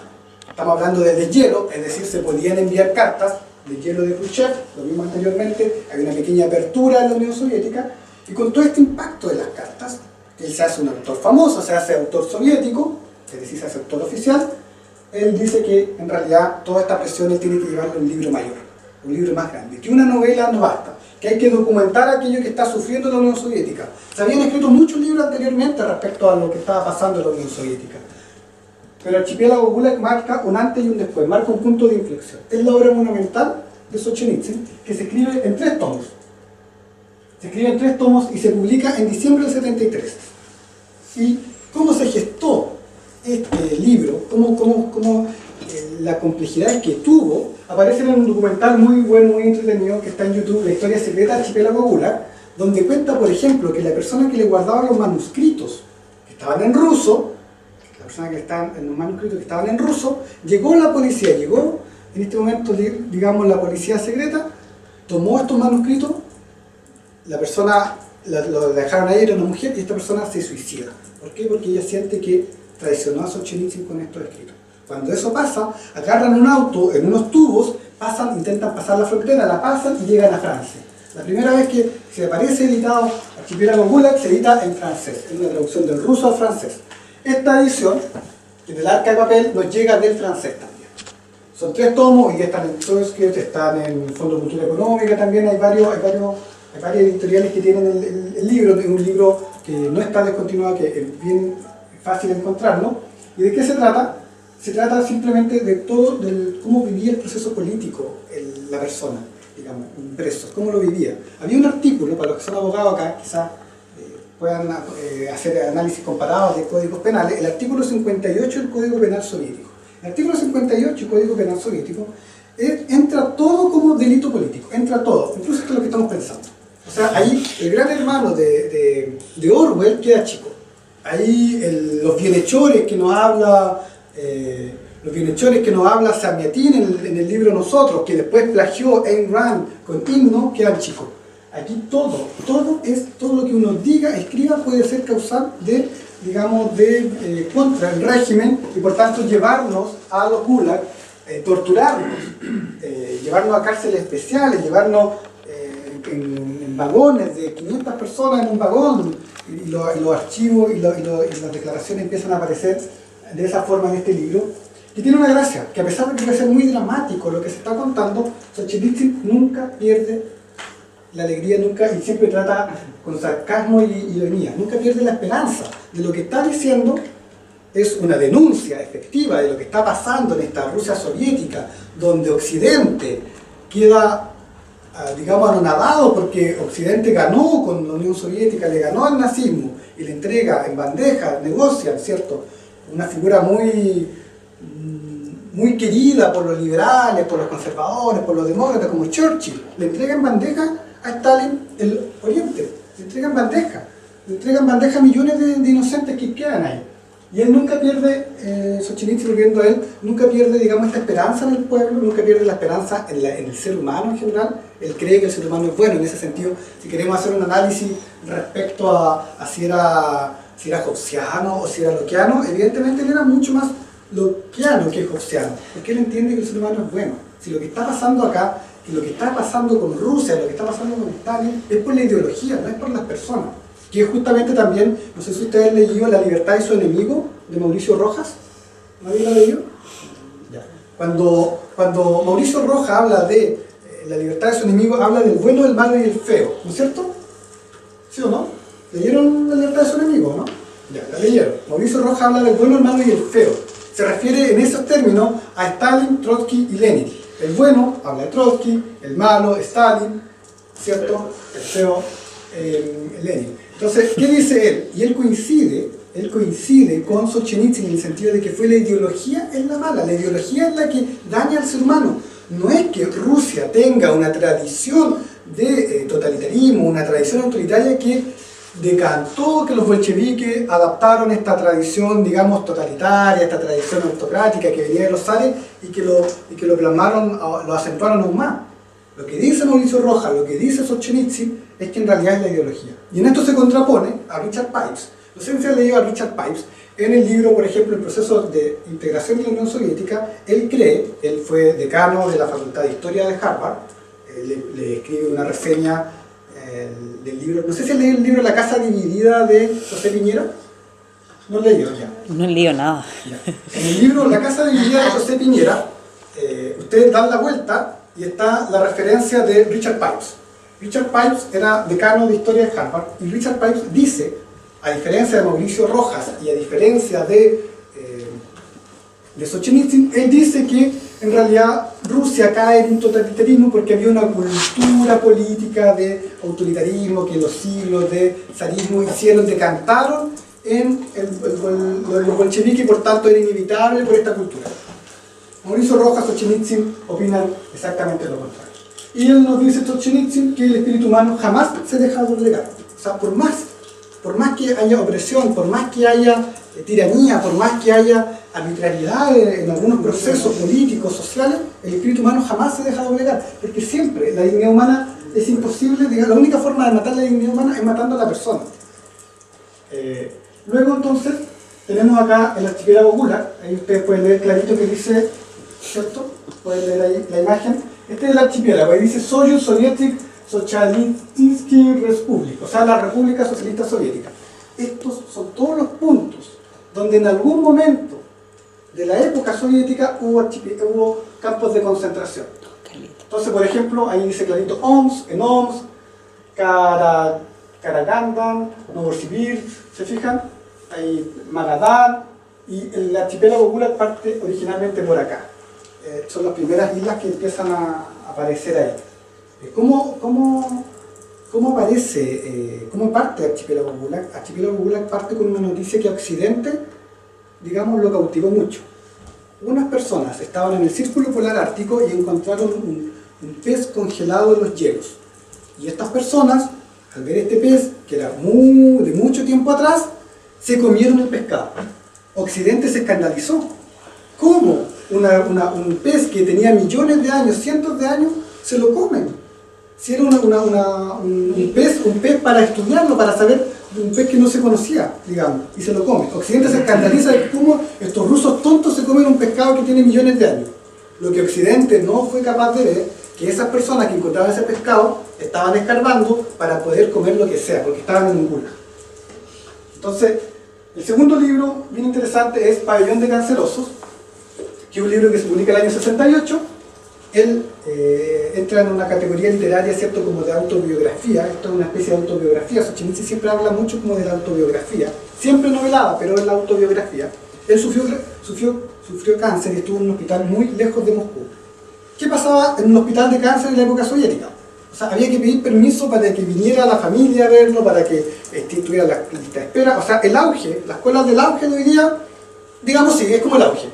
Estamos hablando de deshielo, es decir, se podían enviar cartas, deshielo de Khrushchev, lo vimos anteriormente, hay una pequeña apertura en la Unión Soviética, y con todo este impacto de las cartas, él se hace un autor famoso, se hace autor soviético, es decir, se hace autor oficial. Él dice que en realidad toda esta presión él tiene que llevarlo a un libro mayor, un libro más grande, que una novela no basta, que hay que documentar aquello que está sufriendo la Unión Soviética. Se habían escrito muchos libros anteriormente respecto a lo que estaba pasando en la Unión Soviética, pero Archipiélago Gulag marca un antes y un después, marca un punto de inflexión. Es la obra monumental de Solzhenitsyn, que se escribe en 3 tomos. Se escribe en 3 tomos y se publica en diciembre del 73. ¿Y cómo se gestó este libro? ¿Cómo la complejidad que tuvo? Aparece en un documental muy bueno, muy entretenido, que está en YouTube, La historia secreta del Archipiélago Gulag, donde cuenta, por ejemplo, que la persona que le guardaba los manuscritos, que estaban en ruso, llegó la policía, llegó en este momento, digamos, la policía secreta, tomó estos manuscritos, la persona lo dejaron ahí, era una mujer, y esta persona se suicida. ¿Por qué? Porque ella siente que traicionó a Solzhenitsyn con estos escritos. Cuando eso pasa, agarran un auto en unos tubos, intentan pasar la frontera, la pasan y llegan a Francia. La primera vez que se aparece editado Archipiélago Gulag se edita en francés, es una traducción del ruso al francés. Esta edición, en el Arca de Papel, nos llega del francés también. Son 3 tomos y están en Trotsky's, están en el Fondo de Cultura Económica, también hay varias editoriales que tienen el libro. Es un libro que no está descontinuado, que es bien fácil encontrarlo. ¿Y de qué se trata? Se trata simplemente de cómo vivía el proceso político la persona, digamos, un preso, cómo lo vivía. Había un artículo, para los que son abogados acá, quizás puedan hacer análisis comparados de códigos penales, el artículo 58 del Código Penal Soviético. El artículo 58 del Código Penal Soviético entra todo como delito político, entra todo, incluso esto es lo que estamos pensando. O sea, ahí el gran hermano de Orwell queda chico. Ahí los bienhechores que nos habla Samiatín en el libro Nosotros, que después plagió Ayn Rand con Himno, quedan chicos. Aquí todo lo que uno diga, escriba, puede ser causal de, digamos, contra el régimen y por tanto llevarnos a los Gulag, torturarnos, llevarnos a cárceles especiales, llevarnos en vagones de 500 personas en un vagón, y los archivos y las declaraciones empiezan a aparecer de esa forma en este libro, que tiene una gracia, que a pesar de que puede ser muy dramático lo que se está contando, Solzhenitsyn nunca pierde la alegría, y siempre trata con sarcasmo y ironía, nunca pierde la esperanza de lo que está diciendo. Es una denuncia efectiva de lo que está pasando en esta Rusia soviética, donde Occidente queda, digamos, anonadado porque Occidente ganó con la Unión Soviética, le ganó al nazismo y le entrega en bandeja, negocian, ¿cierto? Una figura muy muy querida por los liberales, por los conservadores, por los demócratas, como Churchill. Le entrega en bandeja a Stalin el Oriente, le entrega en bandeja a millones de inocentes que quedan ahí. Y él nunca pierde, Solzhenitsyn, volviendo a él, nunca pierde, digamos, esta esperanza en el pueblo, nunca pierde la esperanza en el ser humano en general. Él cree que el ser humano es bueno. En ese sentido, si queremos hacer un análisis respecto a si era hobbesiano o si era lockeano, evidentemente él era mucho más lockeano que hobbesiano, porque él entiende que el ser humano es bueno. Si lo que está pasando acá, y lo que está pasando con Rusia, lo que está pasando con Stalin, es por la ideología, no es por las personas. Que es justamente también, no sé si ustedes han leído La libertad y su enemigo, de Mauricio Rojas. ¿No habían leído? Ya. Cuando Mauricio Rojas habla de la libertad de su enemigo, habla del bueno, del malo y el feo, ¿no es cierto? ¿Sí o no? ¿Leyeron La libertad de su enemigo, no? Ya, la leyeron. Mauricio Rojas habla del bueno, el malo y el feo. Se refiere en esos términos a Stalin, Trotsky y Lenin. El bueno habla de Trotsky, el malo, Stalin, ¿cierto? El feo, Lenin. Entonces, ¿qué dice él? Y él coincide con Solzhenitsyn en el sentido de que fue la ideología es la mala, la ideología es la que daña al ser humano. No es que Rusia tenga una tradición de totalitarismo, una tradición autoritaria que decantó, que los bolcheviques adaptaron esta tradición, digamos, totalitaria, esta tradición autocrática que venía de los zares y que lo plasmaron, lo acentuaron aún más. Lo que dice Mauricio Rojas, lo que dice Solzhenitsyn, es que en realidad es la ideología. Y en esto se contrapone a Richard Pipes. No sé si han leído a Richard Pipes. En el libro, por ejemplo, El proceso de integración de la Unión Soviética, él fue decano de la Facultad de Historia de Harvard, le escribe una reseña del libro. No sé si han leído el libro La casa dividida de José Piñera. No he leído ya. No he leído nada. Ya. En el libro La casa dividida de José Piñera, ustedes dan la vuelta y está la referencia de Richard Pipes. Richard Pipes era decano de Historia de Harvard y Richard Pipes dice, a diferencia de Mauricio Rojas y a diferencia de Solzhenitsyn, él dice que en realidad Rusia cae en un totalitarismo porque había una cultura política de autoritarismo que los siglos de zarismo decantaron en los bolcheviques y por tanto era inevitable por esta cultura. Mauricio Rojas, Solzhenitsyn opinan exactamente lo contrario. Y él nos dice, Solzhenitsyn, que el espíritu humano jamás se deja doblegar. O sea, por más que haya opresión, por más que haya tiranía, por más que haya arbitrariedad en algunos procesos políticos, sociales, el espíritu humano jamás se deja doblegar. Porque siempre la dignidad humana es imposible, digamos, la única forma de matar la dignidad humana es matando a la persona. Luego entonces tenemos acá el archipiélago Gulag. Ahí ustedes pueden leer clarito que dice, ¿cierto? Pueden leer ahí la imagen. Este es el archipiélago, ahí dice Soyuz Soviétic Socialistsky Republic, o sea, la República Socialista Soviética. Estos son todos los puntos donde en algún momento de la época soviética hubo campos de concentración. Entonces, por ejemplo, ahí dice clarito Omsk, en Omsk, Karagandan, Novosibirsk, ¿se fijan? Ahí Magadan, y el archipiélago Gulag parte originalmente por acá. Son las primeras islas que empiezan a aparecer ahí. ¿Cómo aparece, cómo parte Archipiélago Gulag? Archipiélago Gulag parte con una noticia que a Occidente, digamos, lo cautivó mucho. Unas personas estaban en el Círculo Polar Ártico y encontraron un pez congelado en los hielos. Y estas personas, al ver este pez, que era de mucho tiempo atrás, se comieron el pescado. Occidente se escandalizó. ¿Cómo un pez que tenía millones de años, cientos de años, se lo comen? Si era un pez para estudiarlo, para saber, un pez que no se conocía, digamos, y se lo come. Occidente se escandaliza de cómo estos rusos tontos se comen un pescado que tiene millones de años. Lo que Occidente no fue capaz de ver, que esas personas que encontraban ese pescado estaban escarbando para poder comer lo que sea, porque estaban en un gulag. Entonces, el segundo libro, bien interesante, es Pabellón de Cancerosos, que es un libro que se publica el año 68. Él entra en una categoría literaria, ¿cierto?, como de autobiografía. Esto es una especie de autobiografía. Solzhenitsyn siempre habla mucho como de la autobiografía, siempre novelada, pero es la autobiografía. Él sufrió cáncer y estuvo en un hospital muy lejos de Moscú. ¿Qué pasaba en un hospital de cáncer en la época soviética? O sea, había que pedir permiso para que viniera la familia a verlo, para que tuviera la lista de espera. O sea, el auge, las escuelas del auge de hoy día, digamos, sí, es como el auge.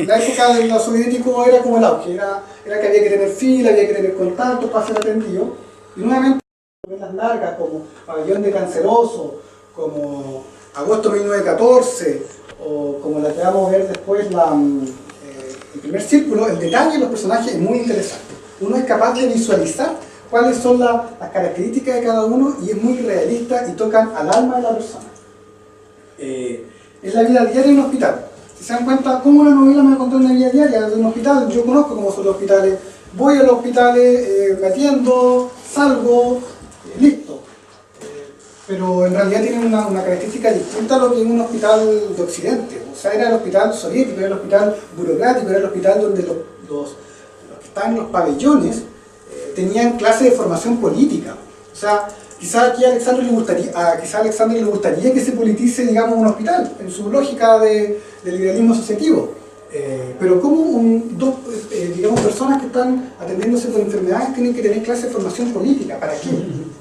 La época de los soviéticos era como el auge, era que había que tener fila, había que tener contactos para ser atendido. Y nuevamente, novelas largas como Pabellón de Canceroso, como Agosto 1914, o como la que vamos a ver después, el primer círculo, el detalle de los personajes es muy interesante. Uno es capaz de visualizar cuáles son las características de cada uno y es muy realista y tocan al alma de la persona. Es la vida diaria de un hospital. Si se dan cuenta, cómo la novela me va a contar una vida diaria de un hospital, yo conozco cómo son los hospitales, voy a los hospitales, me atiendo, salgo, listo. Pero en realidad tienen una característica distinta a lo que es un hospital de Occidente. O sea, era el hospital soviético, era el hospital burocrático, era el hospital donde los que estaban en los pabellones tenían clases de formación política. O sea, quizá aquí a Alexandre le gustaría que se politice, digamos, un hospital, en su lógica de liberalismo asociativo. Pero como digamos, personas que están atendiéndose por enfermedades tienen que tener clases de formación política. ¿Para qué?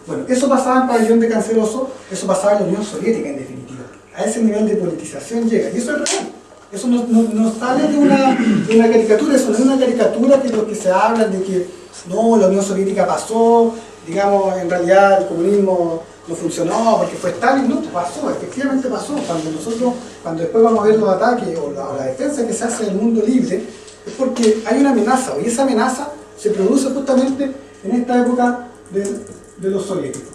Bueno, eso pasaba en Pabellón de Canceroso, eso pasaba en la Unión Soviética, en definitiva. A ese nivel de politización llega, y eso es real. Eso no sale de una caricatura, eso no es una caricatura que los que se hablan de que no, la Unión Soviética pasó, digamos, en realidad el comunismo no funcionó porque fue Stalin. No, pasó, efectivamente pasó. Cuando después vamos a ver los ataques o la defensa que se hace del mundo libre, es porque hay una amenaza, y esa amenaza se produce justamente en esta época de los soviéticos.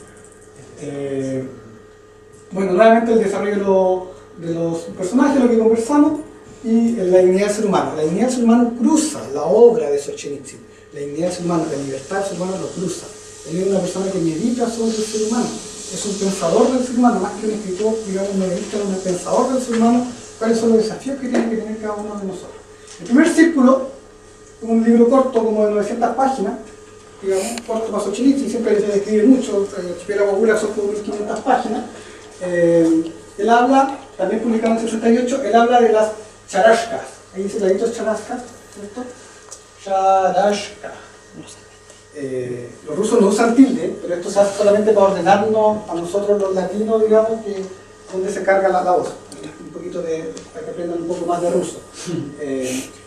Bueno, nuevamente el desarrollo de los personajes, lo que conversamos, y la dignidad del ser humano. La dignidad del ser humano cruza la obra de Solzhenitsyn. La dignidad del ser humano, la libertad del ser humano lo cruza. Él es una persona que medita sobre el ser humano. Es un pensador del ser humano, más que un escritor, digamos, un novelista, un pensador del ser humano. ¿Cuáles son los desafíos que tiene que tener cada uno de nosotros? El primer círculo, un libro corto como de 900 páginas, digamos, corto para Solzhenitsyn, siempre se describe mucho, el archipiélago Gulag son como 1500 páginas. Él habla, también publicado en el 68, él habla de las charashkas. Ahí dice clarito charashka, ¿cierto? Charashka. Los rusos no usan tilde, pero esto se hace solamente para ordenarnos a nosotros los latinos, digamos, que donde se carga la voz. Un poquito para que aprendan un poco más de ruso.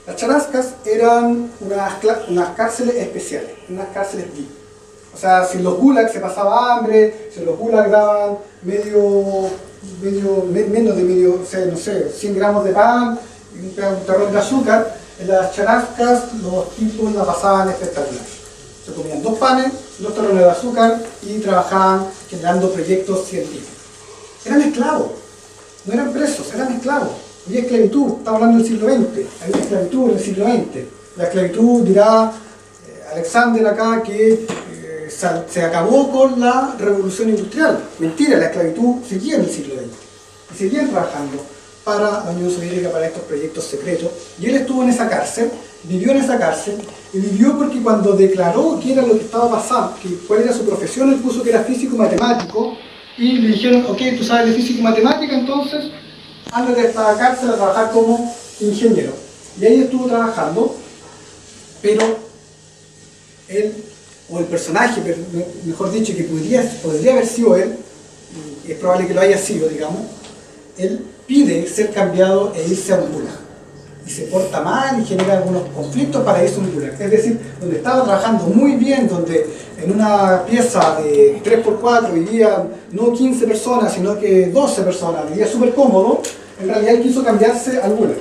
Las charaskas eran unas cárceles especiales, unas cárceles VIP. O sea, si en los gulags se pasaba hambre, si en los gulags daban menos de medio, o sea, no sé, 100 gramos de pan y un terrón de azúcar, en las charaskas los tipos la pasaban espectacular. Se comían 2 panes, 2 terrones de azúcar y trabajaban generando proyectos científicos. Eran esclavos, no eran presos, eran esclavos. Había esclavitud, estamos hablando del siglo XX, había esclavitud en el siglo XX. La esclavitud, dirá Alexander acá, que se acabó con la revolución industrial. Mentira, la esclavitud seguía en el siglo XX. Y seguían trabajando para la Unión Soviética, para estos proyectos secretos. Y él estuvo en esa cárcel, vivió en esa cárcel, y vivió porque cuando declaró qué era lo que estaba pasando, cuál era su profesión, él puso que era físico-matemático, y le dijeron, ok, tú sabes de físico-matemática, entonces ándate a esta cárcel a trabajar como ingeniero. Y ahí estuvo trabajando, pero él, o el personaje, mejor dicho, que podría haber sido él, y es probable que lo haya sido, digamos, él pide ser cambiado e irse a un gulag. Y se porta mal y genera algunos conflictos para irse a un gulag. Es decir, donde estaba trabajando muy bien, donde en una pieza de 3x4 vivían no 15 personas, sino que 12 personas, vivía súper cómodo, en realidad él quiso cambiarse al gulag.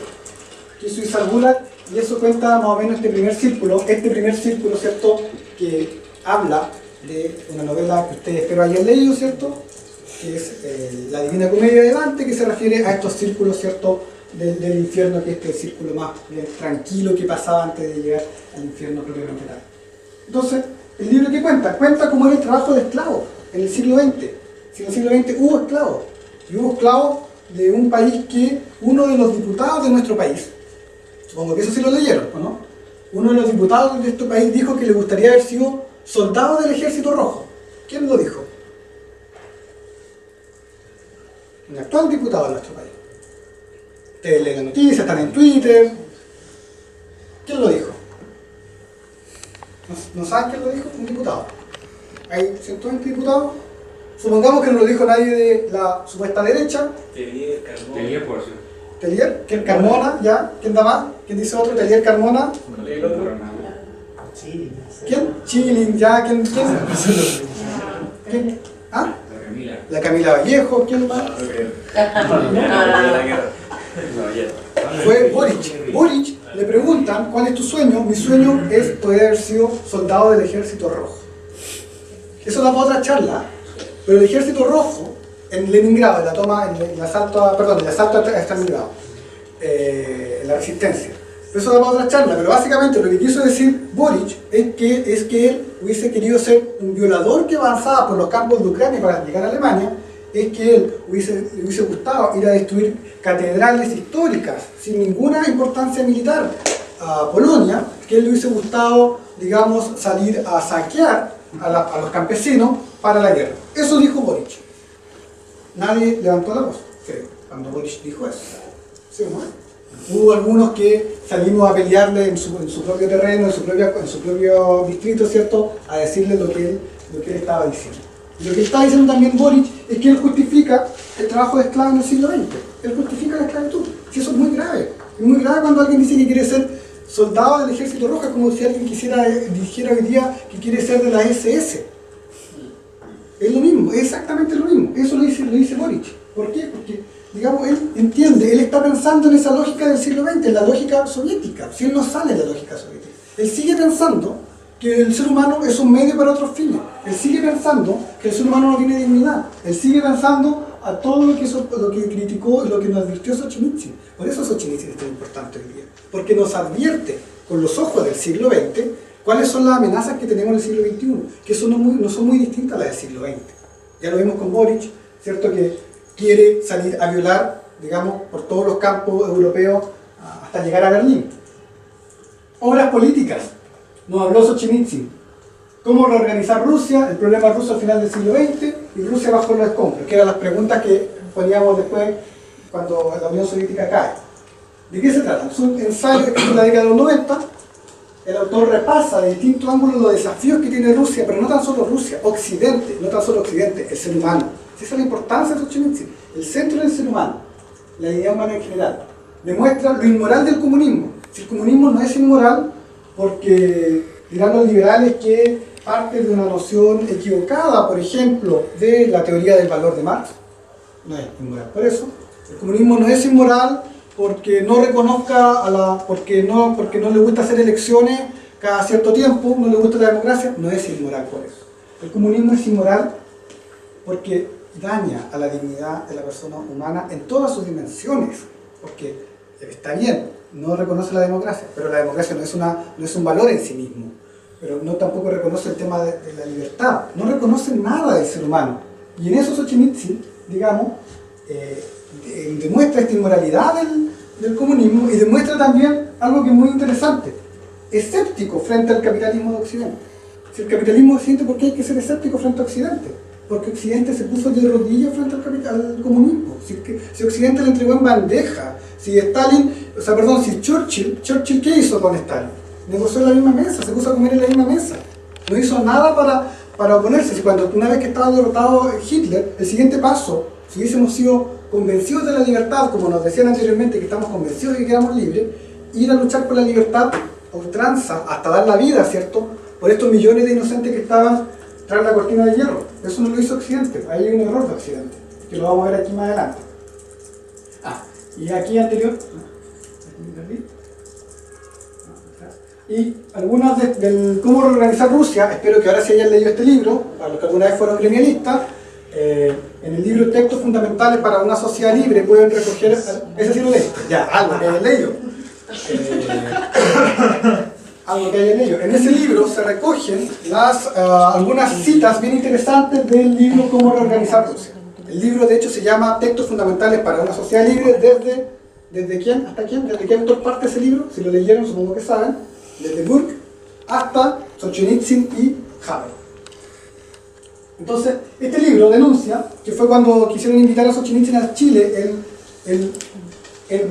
Quiso irse al gulag, y eso cuenta más o menos este primer círculo, ¿cierto?, que habla de una novela que ustedes espero hayan leído, ¿cierto?, que es La Divina Comedia de Dante, que se refiere a estos círculos, ¿cierto?, del infierno, que es el círculo más tranquilo que pasaba antes de llegar al infierno propiamente tal. Entonces, el libro que cuenta cómo era el trabajo de esclavos en el siglo XX. Si en el siglo XX hubo esclavos, y hubo esclavos de un país que uno de los diputados de nuestro país, supongo que eso sí lo leyeron, ¿no? Uno de los diputados de este país dijo que le gustaría haber sido soldado del Ejército Rojo. ¿Quién lo dijo? Un actual diputado de nuestro país. Ustedes leen las noticias, están en Twitter. ¿Quién lo dijo? ¿No saben quién lo dijo? Un diputado. Hay 120 diputados. Supongamos que no lo dijo nadie de la supuesta derecha. Teoría por sí. Telier, ¿quién? Carmona, ya, ¿quién da más? ¿Quién dice otro? Telier, Carmona. ¿Quién? Chilling, ya, ¿quién? ¿Quién? ¿Ah? La Camila Vallejo, ¿quién más? Fue Boric. Boric le preguntan, ¿cuál es tu sueño? Mi sueño es poder haber sido soldado del Ejército Rojo. Eso da para otra charla, pero el Ejército Rojo en Leningrado, en la toma, en el asalto a Stalingrado, la resistencia. Eso da para otra charla, pero básicamente lo que quiso decir Boric es que él hubiese querido ser un violador que avanzaba por los campos de Ucrania para llegar a Alemania, es que él le hubiese gustado ir a destruir catedrales históricas sin ninguna importancia militar a Polonia, que él le hubiese gustado, digamos, salir a saquear a los campesinos para la guerra. Eso dijo Boric. Nadie levantó la voz, creo, cuando Boric dijo eso. ¿Sí o no? Hubo algunos que salimos a pelearle en su propio terreno, en su propio distrito, ¿cierto? A decirle lo que él estaba diciendo. Y lo que está diciendo también Boric es que él justifica el trabajo de esclavos en el siglo XX. Él justifica la esclavitud. Y eso es muy grave. Es muy grave cuando alguien dice que quiere ser soldado del Ejército Rojo, como si alguien dijera hoy día que quiere ser de la SS. Es lo mismo, es exactamente lo mismo. Eso lo dice Boric. ¿Por qué? Porque, digamos, él entiende, él está pensando en esa lógica del siglo XX, en la lógica soviética. Si él no sale de la lógica soviética, él sigue pensando que el ser humano es un medio para otros fines. Él sigue pensando que el ser humano no tiene dignidad. Él sigue pensando a todo lo que criticó y lo que nos advirtió Solzhenitsyn. Por eso Solzhenitsyn es tan importante hoy día. Porque nos advierte con los ojos del siglo XX cuáles son las amenazas que tenemos en el siglo XXI, que eso no son muy distintas a las del siglo XX. Ya lo vimos con Boric, ¿cierto? Que quiere salir a violar, digamos, por todos los campos europeos hasta llegar a Berlín. Obras políticas. Nos habló Solzhenitsyn. ¿Cómo reorganizar Rusia? El problema ruso al final del siglo XX y Rusia bajo los escombros, que eran las preguntas que poníamos después cuando la Unión Soviética cae. ¿De qué se trata? Es un ensayo que en la década de los 90. El autor repasa de distintos ángulos los desafíos que tiene Rusia, pero no tan solo Rusia, Occidente, no tan solo Occidente, el ser humano. Esa es la importancia de Solzhenitsyn. El centro del ser humano, la idea humana en general. Demuestra lo inmoral del comunismo. Si el comunismo no es inmoral, porque dirán los liberales que parte de una noción equivocada, por ejemplo, de la teoría del valor de Marx, no es inmoral. Por eso, el comunismo no es inmoral porque no reconozca porque no le gusta hacer elecciones cada cierto tiempo, no le gusta la democracia, no es inmoral por eso. El comunismo es inmoral porque daña a la dignidad de la persona humana en todas sus dimensiones, porque está bien, no reconoce la democracia, pero la democracia no es un valor en sí mismo, pero no tampoco reconoce el tema de la libertad, no reconoce nada del ser humano. Y en eso Solzhenitsyn, digamos, demuestra esta inmoralidad del comunismo y demuestra también algo que es muy interesante, escéptico frente al capitalismo de Occidente. Si el capitalismo de Occidente, ¿por qué hay que ser escéptico frente a Occidente? Porque Occidente se puso de rodillas frente al comunismo. Si Occidente le entregó en bandeja, si Churchill, ¿qué hizo con Stalin? Negoció en la misma mesa, se puso a comer en la misma mesa. No hizo nada para oponerse. Una vez que estaba derrotado Hitler, el siguiente paso, si hubiésemos sido convencidos de la libertad, como nos decían anteriormente, que estamos convencidos de que éramos libres, ir a luchar por la libertad a ultranza, hasta dar la vida, ¿cierto?, por estos millones de inocentes que estaban tras la cortina de hierro. Eso no lo hizo Occidente, ahí hay un error de Occidente, que lo vamos a ver aquí más adelante. Y aquí anterior, y algunas del cómo reorganizar Rusia, espero que ahora se hayan leído este libro, para los que alguna vez fueron gremialistas. En el libro Textos Fundamentales para una Sociedad Libre pueden recoger, ese sí lo leí, ya, algo que hayan leído. Algo que hayan leído. En ese libro se recogen algunas citas bien interesantes del libro Cómo reorganizar Rusia. El libro de hecho se llama Textos Fundamentales para una Sociedad Libre, ¿desde quién hasta quién? ¿Desde qué autor parte ese libro? Si lo leyeron supongo que saben. Desde Burke hasta Solzhenitsyn y Havel. Entonces, este libro denuncia que fue cuando quisieron invitar a Solzhenitsyn a Chile, él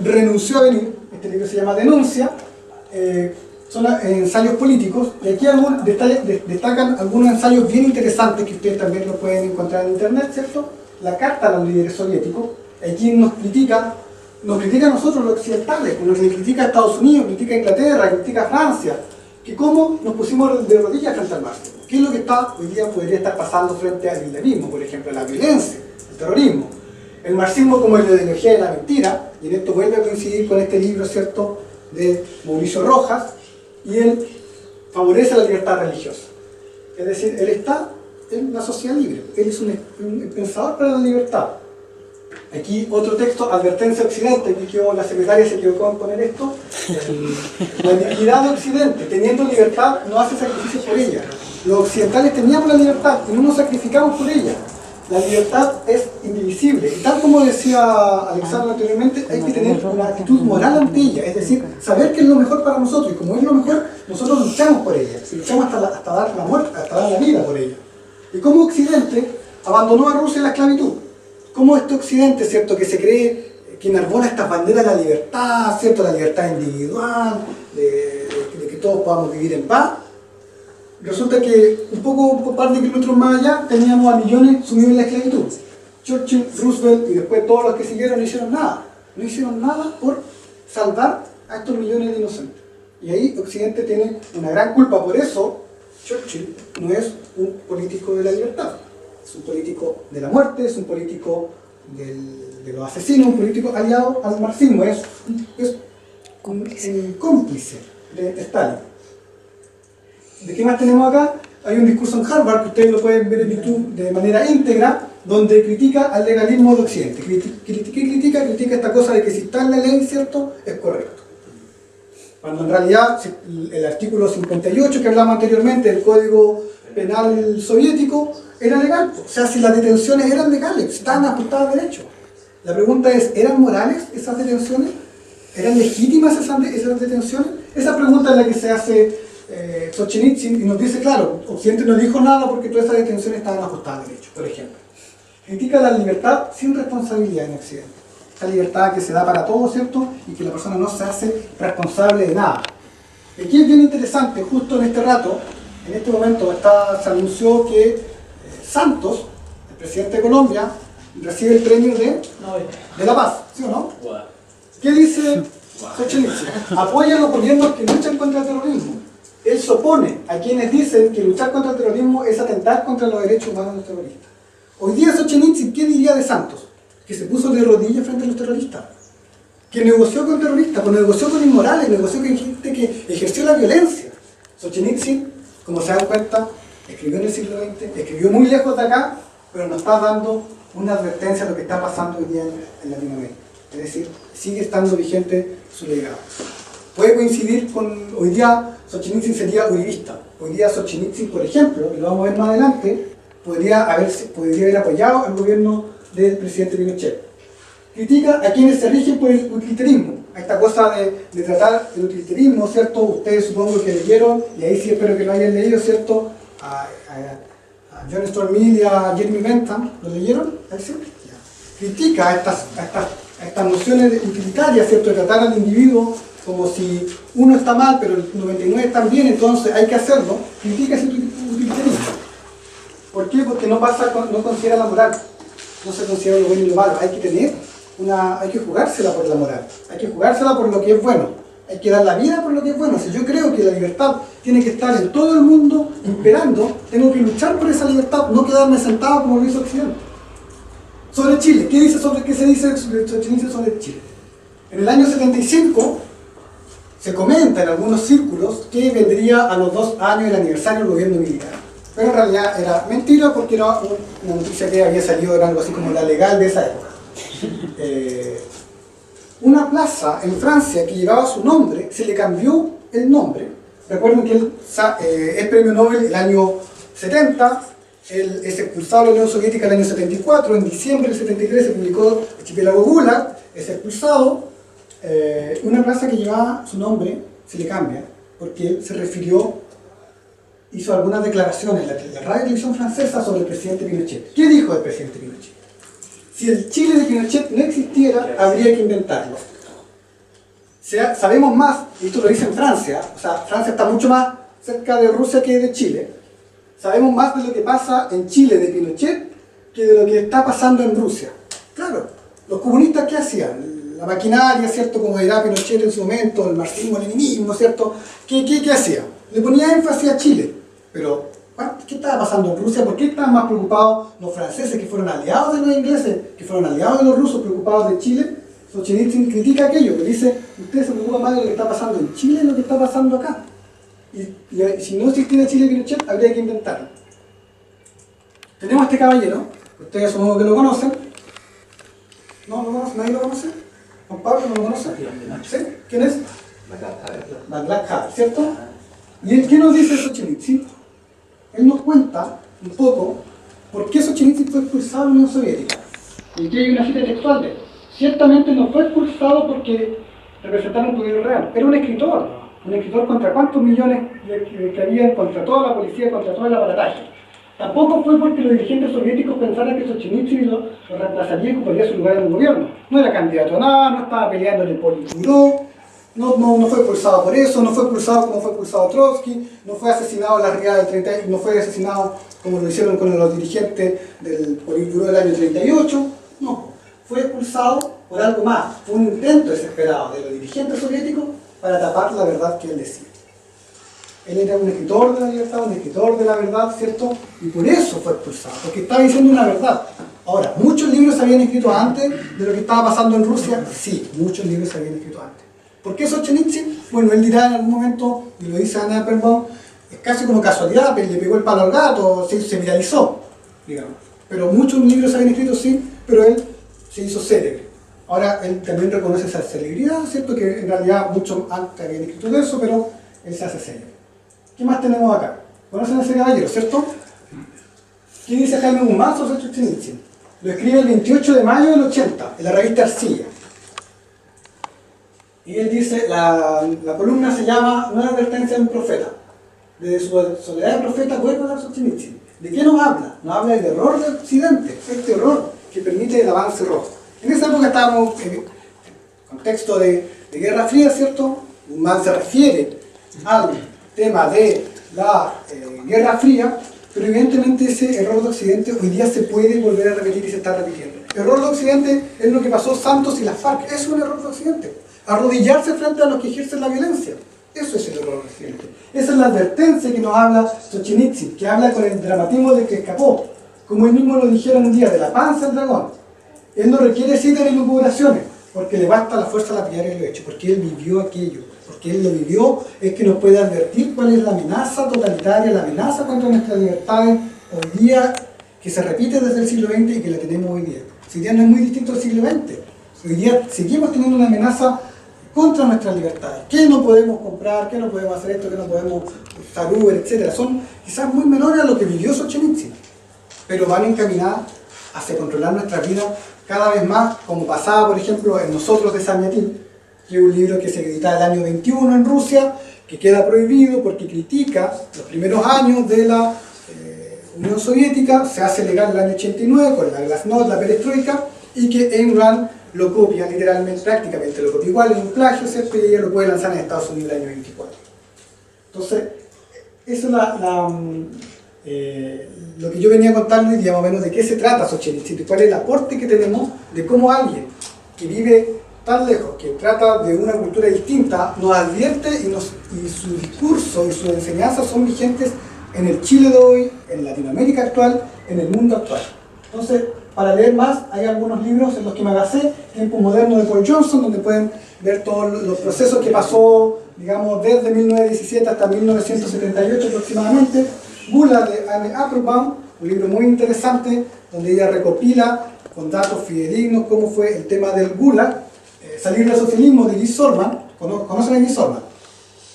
renunció a venir. Este libro se llama Denuncia, son ensayos políticos, y aquí destacan algunos ensayos bien interesantes que ustedes también lo pueden encontrar en internet, ¿cierto? La carta a los líderes soviéticos, aquí nos critica nos critica a nosotros los occidentales, nos critica a Estados Unidos, critica a Inglaterra, critica a Francia, que cómo nos pusimos de rodillas frente al marxismo. ¿Qué es lo que está hoy día podría estar pasando frente al islamismo, por ejemplo, la violencia, el terrorismo? El marxismo como la ideología de la mentira, y en esto vuelve a coincidir con este libro, ¿cierto?, de Mauricio Rojas, y él favorece la libertad religiosa. Es decir, él está en la sociedad libre, él es un pensador para la libertad. Aquí otro texto, Advertencia a Occidente, que la secretaria se equivocó en poner esto. La iniquidad de Occidente, teniendo libertad, no hace sacrificios por ella. Los occidentales teníamos la libertad y no nos sacrificamos por ella. La libertad es indivisible. Y tal como decía Alexandra anteriormente, hay que tener una actitud moral ante ella. Es decir, saber que es lo mejor para nosotros. Y como es lo mejor, nosotros luchamos por ella. Si luchamos hasta dar la muerte, hasta dar la vida por ella. Y como Occidente abandonó a Rusia la esclavitud. Como este Occidente, ¿cierto?, que se cree, que enarbola estas banderas de la libertad, ¿cierto?, la libertad individual, de que todos podamos vivir en paz. Resulta que un par de kilómetros más allá teníamos a millones sumidos en la esclavitud. Churchill, Roosevelt y después todos los que siguieron no hicieron nada. No hicieron nada por salvar a estos millones de inocentes. Y ahí Occidente tiene una gran culpa. Por eso Churchill no es un político de la libertad. Es un político de la muerte, es un político de los asesinos, un político aliado al marxismo, es un cómplice de Stalin. ¿De qué más tenemos acá? Hay un discurso en Harvard, que ustedes lo pueden ver en YouTube de manera íntegra, donde critica al legalismo de Occidente. Critica esta cosa de que si está en la ley, ¿cierto?, es correcto. Cuando en realidad el artículo 58 que hablamos anteriormente del Código Penal soviético era legal. O sea, si las detenciones eran legales, estaban ajustadas a derecho. La pregunta es, ¿eran morales esas detenciones? ¿Eran legítimas esas detenciones? Esa pregunta es la que se hace Solzhenitsyn y nos dice, claro, Occidente no dijo nada porque todas esas detenciones estaban ajustadas a derecho, por ejemplo. Critica la libertad sin responsabilidad en Occidente. Esta libertad que se da para todos, ¿cierto? Y que la persona no se hace responsable de nada. Aquí es bien interesante, justo en este rato, en este momento se anunció que Santos, el presidente de Colombia, recibe el premio de la paz, ¿sí o no? ¿Qué dice Solzhenitsyn? Apoya a los gobiernos que luchan contra el terrorismo. Él se opone a quienes dicen que luchar contra el terrorismo es atentar contra los derechos humanos de los terroristas. Hoy día Solzhenitsyn, ¿qué diría de Santos? Que se puso de rodillas frente a los terroristas. Que negoció con terroristas, que negoció con inmorales, negoció con gente que ejerció la violencia. Solzhenitsyn, como se dan cuenta, escribió en el siglo XX, escribió muy lejos de acá, pero nos está dando una advertencia de lo que está pasando hoy día en Latinoamérica. Es decir, sigue estando vigente su legado. Puede coincidir con, hoy día Solzhenitsyn sería uribista. Hoy día Solzhenitsyn, por ejemplo, y lo vamos a ver más adelante, podría haber apoyado al gobierno del presidente Pinochet. Critica a quienes se rigen por el utilitarismo. A esta cosa de tratar el utilitarismo, ¿cierto? Ustedes supongo que leyeron, y ahí sí espero que lo hayan leído, ¿cierto? A John Stuart Mill y a Jeremy Bentham, ¿lo leyeron? ¿Ahí sí? Critica a estas nociones utilitarias, ¿cierto? De tratar al individuo como si uno está mal, pero el 99 están bien, entonces hay que hacerlo. Critica ese utilitarismo. ¿Por qué? Porque no considera la moral, no se considera lo bueno y lo malo. Hay que jugársela por la moral, hay que jugársela por lo que es bueno, hay que dar la vida por lo que es bueno. Si yo creo que la libertad tiene que estar en todo el mundo imperando, tengo que luchar por esa libertad, no quedarme sentado como lo hizo Occidente. Sobre Chile, ¿qué se dice sobre Chile? En el año 75 se comenta en algunos círculos que vendría a los 2 años el aniversario del gobierno militar. Pero en realidad era mentira porque era una noticia que había salido, era algo así como la legal de esa época. Una plaza en Francia que llevaba su nombre, se le cambió el nombre. Recuerden que él es premio Nobel el año 70, él es expulsado de la Unión Soviética el año 74, en diciembre del 73 se publicó Archipiélago Gulag, es expulsado. Una plaza que llevaba su nombre se le cambia porque él se refirió, hizo algunas declaraciones en la radio y televisión francesa sobre el presidente Pinochet. ¿Qué dijo el presidente Pinochet? Si el Chile de Pinochet no existiera, habría que inventarlo. Sabemos más, y esto lo dice en Francia, o sea, Francia está mucho más cerca de Rusia que de Chile. Sabemos más de lo que pasa en Chile de Pinochet que de lo que está pasando en Rusia. Claro, los comunistas, ¿qué hacían? la maquinaria, ¿cierto? Como dirá Pinochet en su momento, el marxismo-leninismo, ¿cierto? ¿Qué hacía? Le ponía énfasis a Chile, pero ¿qué estaba pasando en Rusia? ¿Por qué estaban más preocupados los franceses, que fueron aliados de los ingleses, que fueron aliados de los rusos, preocupados de Chile? Solzhenitsyn critica aquello, que dice, ustedes se preocupan más de lo que está pasando en Chile de lo que está pasando acá. Y si no existiera Chile Pinochet, habría que inventarlo. Tenemos a este caballero, ustedes supongo que lo conocen. ¿No lo conocen? ¿Nadie lo conoce? ¿Juan Pablo no lo conoce? ¿Sí? ¿Quién es? Václav Havel, ¿cierto? ¿Y él qué nos dice Solzhenitsyn? Él nos cuenta un poco por qué Solzhenitsyn fue expulsado de la Unión Soviética. Y aquí hay una cita textual de él. Ciertamente no fue expulsado porque representaba un poder real. Era un escritor contra cuántos millones que había, contra toda la policía, contra todo el aparataje. Tampoco fue porque los dirigentes soviéticos pensaran que Solzhenitsyn lo reemplazaría y ocuparía su lugar en el gobierno. No era candidato a nada, no estaba peleando en el Politburó, no fue expulsado por eso, no fue expulsado como fue expulsado Trotsky, no fue asesinado en la riada del 30, no fue asesinado como lo hicieron con los dirigentes del Politburó del año 38, no, fue expulsado por algo más, fue un intento desesperado de los dirigentes soviéticos para tapar la verdad que él decía. Él era un escritor de la libertad, un escritor de la verdad, ¿cierto? Y por eso fue expulsado, porque estaba diciendo una verdad. Ahora, ¿muchos libros se habían escrito antes de lo que estaba pasando en Rusia? Sí, muchos libros se habían escrito antes. ¿Por qué Solzhenitsyn? Bueno, él dirá en algún momento, y lo dice Anna Applebaum, es casi como casualidad, le pegó el palo al gato, se viralizó, digamos. Pero muchos libros se habían escrito, sí, pero él se hizo célebre. Ahora, él también reconoce esa celebridad, ¿cierto? Que en realidad muchos antes habían escrito de eso, pero él se hace célebre. ¿Qué más tenemos acá? ¿Conocen a ese caballero, cierto? ¿Qué dice Jaime Guzmán sobre Solzhenitsyn? Lo escribe el 28 de mayo del 80, en la revista Arcilla. Y él dice, la columna se llama Nueva advertencia de un profeta. Desde su soledad de profeta vuelve a dar Solzhenitsyn. ¿De qué nos habla? Nos habla del error de Occidente, este error que permite el avance rojo. En esa época estábamos en contexto de Guerra Fría, ¿cierto? Guzmán se refiere al tema de la Guerra Fría, pero evidentemente ese error de Occidente hoy día se puede volver a repetir y se está repitiendo. El error de Occidente es lo que pasó Santos y las FARC, es un error de Occidente. Arrodillarse frente a los que ejercen la violencia, eso es el error de Occidente. Esa es la advertencia que nos habla Solzhenitsyn, que habla con el dramatismo de que escapó, como él mismo lo dijeron un día, de la panza del dragón. Él no requiere citas ni lucubraciones, porque le basta la fuerza lapidar y lo hecho, porque él vivió aquello, porque él lo vivió, es que nos puede advertir cuál es la amenaza totalitaria, la amenaza contra nuestras libertades hoy día, que se repite desde el siglo XX y que la tenemos hoy día. Hoy día no es muy distinto al siglo XX. Hoy día seguimos teniendo una amenaza contra nuestras libertades. ¿Qué no podemos comprar? ¿Qué no podemos hacer esto? ¿Qué no podemos usar Uber? Etcétera. Son quizás muy menores a lo que vivió Solzhenitsyn, pero van encaminadas hacia controlar nuestra vida cada vez más, como pasaba, por ejemplo, en Nosotros de Samyatin, que es un libro que se edita el año 21 en Rusia, que queda prohibido porque critica los primeros años de la Unión Soviética, se hace legal en el año 89 con la Glasnost, la perestroika, y que Ayn Rand lo copia literalmente, prácticamente lo copia igual, es un plagio, ¿cierto? Y ella lo puede lanzar en Estados Unidos el año 24. Entonces, eso es lo que yo venía a contarles, digamos, menos de qué se trata Solzhenitsyn, cuál es el aporte que tenemos de cómo alguien que vive tan lejos, que trata de una cultura distinta, nos advierte y su discurso y sus enseñanzas son vigentes en el Chile de hoy, en Latinoamérica actual, en el mundo actual. Entonces, para leer más, hay algunos libros en los que me basé, Tiempo Moderno de Paul Johnson, donde pueden ver todos los procesos que pasó, digamos, desde 1917 hasta 1978 aproximadamente. Gulag de Anne Applebaum, un libro muy interesante, donde ella recopila con datos fidedignos cómo fue el tema del Gulag. Salir del socialismo de Guy Sorman. ¿Conocen a Guy Sorman?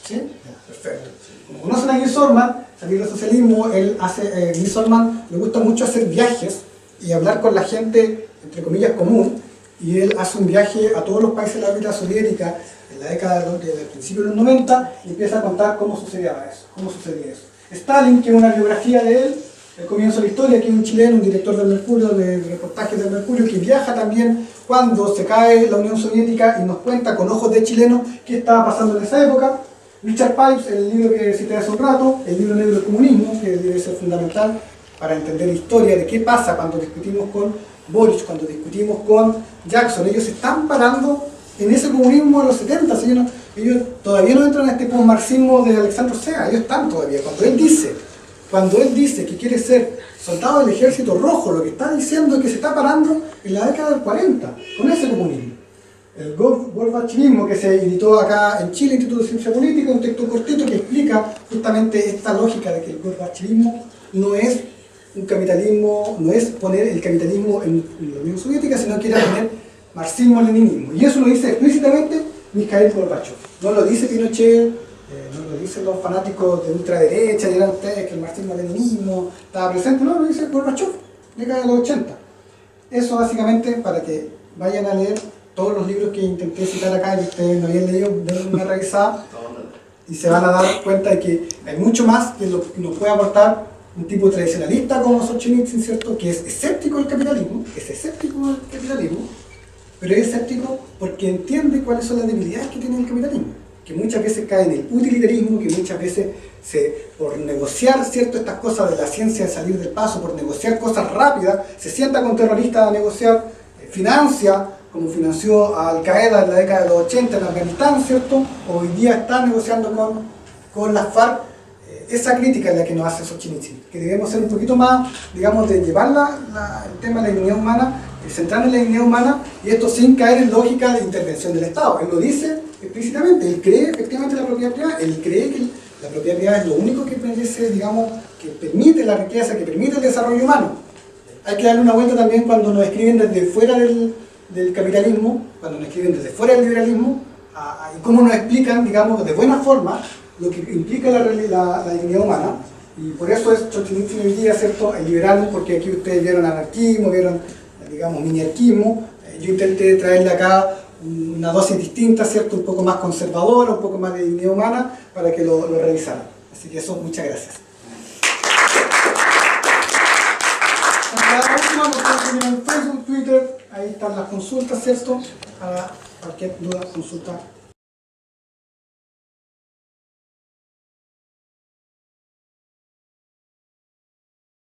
¿Sí? Perfecto. Como conocen a Guy Sorman, salir del socialismo, Guy Sorman le gusta mucho hacer viajes y hablar con la gente, entre comillas, común, y él hace un viaje a todos los países de la órbita soviética en la década del principio de los 90 y empieza a contar cómo sucedía eso. Stalin, que es una biografía de él, el comienzo de la historia, que es un chileno, un director del Mercurio, de reportajes del Mercurio, que viaja también cuando se cae la Unión Soviética y nos cuenta con ojos de chileno qué estaba pasando en esa época. Richard Pipes, el libro que cité hace un rato, el libro negro del comunismo, que debe ser fundamental para entender la historia de qué pasa cuando discutimos con Boric, cuando discutimos con Jackson. Ellos están parando en ese comunismo de los 70, ¿sí? Ellos todavía no entran en este marxismo de Alexandre Ortega, ellos están todavía. Cuando él dice que quiere ser soldado del ejército rojo, lo que está diciendo es que se está parando en la década del 40, con ese comunismo. El gorbachevismo, que se editó acá en Chile, Instituto de Ciencia Política, un texto cortito que explica justamente esta lógica de que el gorbachevismo no es un capitalismo, no es poner el capitalismo en la Unión Soviética, sino que era poner marxismo-leninismo. Y eso lo dice explícitamente Mikhail Gorbachev. No lo dice Pinochet, no lo dicen los fanáticos de ultraderecha, dirán ustedes que el marxismo-leninismo estaba presente, no, lo dice Gorbachev, década de los 80. Eso básicamente para que vayan a leer todos los libros que intenté citar acá y ustedes no habían leído, den una revisada y se van a dar cuenta de que hay mucho más que nos puede aportar un tipo tradicionalista como Solzhenitsyn, ¿cierto? Que es escéptico del capitalismo, pero es escéptico porque entiende cuáles son las debilidades que tiene el capitalismo, que muchas veces cae en el utilitarismo, que muchas veces por negociar, ¿cierto?, estas cosas de la ciencia de salir del paso, por negociar cosas rápidas, se sienta con terroristas a negociar, financia, como financió a Al Qaeda en la década de los 80 en Afganistán, ¿cierto? Hoy día está negociando con las FARC. Esa crítica es la que nos hace Solzhenitsyn, que debemos ser un poquito más, digamos, de llevar el tema de la dignidad humana, centrarnos en la dignidad humana, y esto sin caer en lógica de intervención del Estado. Él lo dice explícitamente, él cree efectivamente en la propiedad privada, él cree que la propiedad privada es lo único que merece, digamos, que permite la riqueza, que permite el desarrollo humano. Hay que darle una vuelta también cuando nos escriben desde fuera del capitalismo, cuando nos escriben desde fuera del liberalismo, y cómo nos explican, digamos, de buena forma, lo que implica la dignidad humana. Y por eso es Solzhenitsyn hoy día, ¿cierto?, el liberalismo, porque aquí ustedes vieron anarquismo, vieron, digamos, miniarquismo. Yo intenté traerle acá una dosis distinta, ¿cierto?, un poco más conservadora, un poco más de dignidad humana, para que lo revisaran. Así que eso, muchas gracias. La última, nos pueden seguir en Facebook, Twitter, ahí están las consultas, ¿cierto? Para cualquier duda, consulta.